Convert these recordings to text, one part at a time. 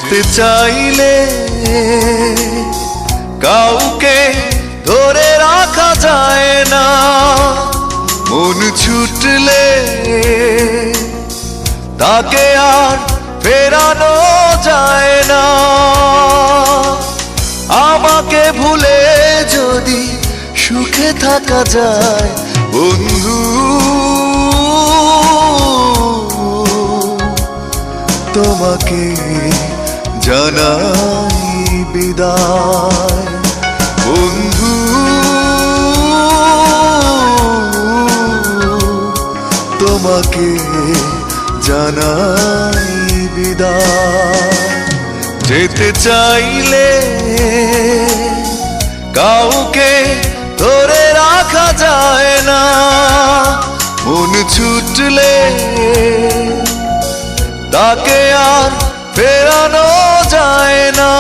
যেতে চাইলে কাউকে ধরে রাখা যায় না, মন ছুটলে তাকে আর ফেরানো যায় না। আমাকে ভুলে যদি সুখে থাকা যায় বন্ধু, তোমাকে জানাই বিদায় বন্ধু, তোমাকে জানাই বিদায়। যেতে চাইলে কাউকে ধরে রাখা যায় না, মন ছুটলে তাকে আর ফেরানো যায় না।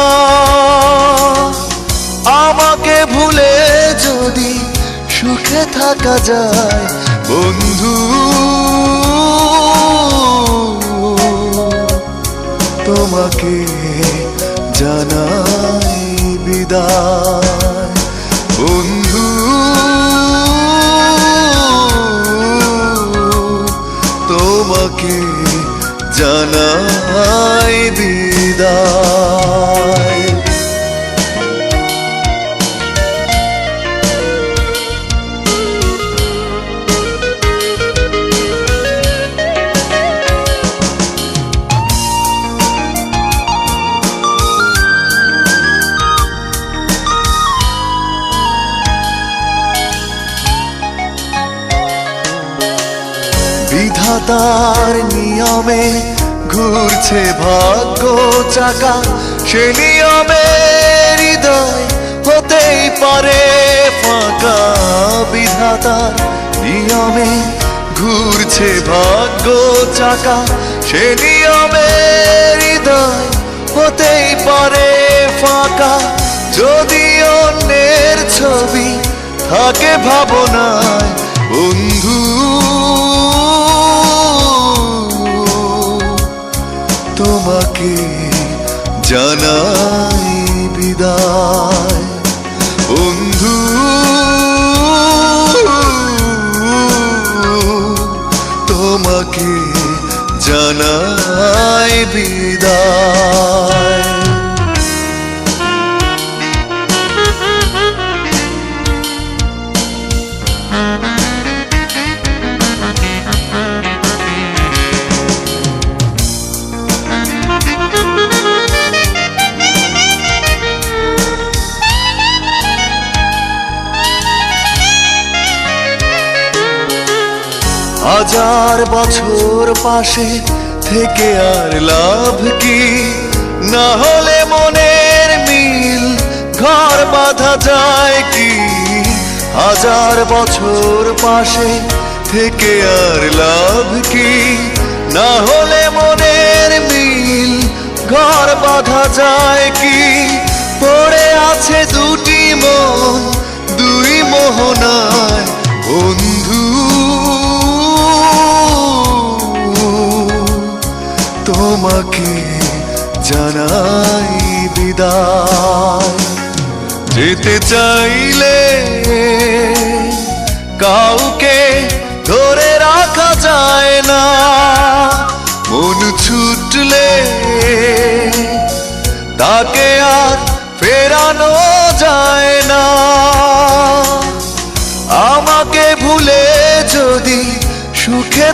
আমাকে ভুলে যদি সুখে থাকা যায় বন্ধু, তোমাকে জানাই বিদায় বন্ধু, তোমাকে জানাই বিদায়। বিধাতার নিয়মে ঘুরছে ভাগ্য চাকা, সে নিয়মে হৃদয় হতেই পারে ফাঁকা। বিধাতার নিয়মে ঘুরছে ভাগ্য চাকা, সে নিয়মে হৃদয় হতেই পারে ফাঁকা। যদি অন্যের ছবি থাকে ভাবনায় বন্ধু, তোমাকে জানাই বিদায় বন্ধু, তোমাকে জানাই বিদায়। হাজার বছর পাশে থেকে আর লাভ কি, না হলে মনের মিল ঘর বাঁধা যায় কি। হাজার বছর পাশে থেকে আর লাভ কি, না হলে মনের মিল ঘর বাঁধা যায় কি। পড়ে আছে দুটি মন দুই মোহনায় বন্ধু, তোমাকে জানাই বিদায়। যেতে চাইলে কাউকে ধরে রাখা যায় না, মন ছুটলে তাকে আর ফেরানো যায় না। আমাকে ভুলে যদি সুখে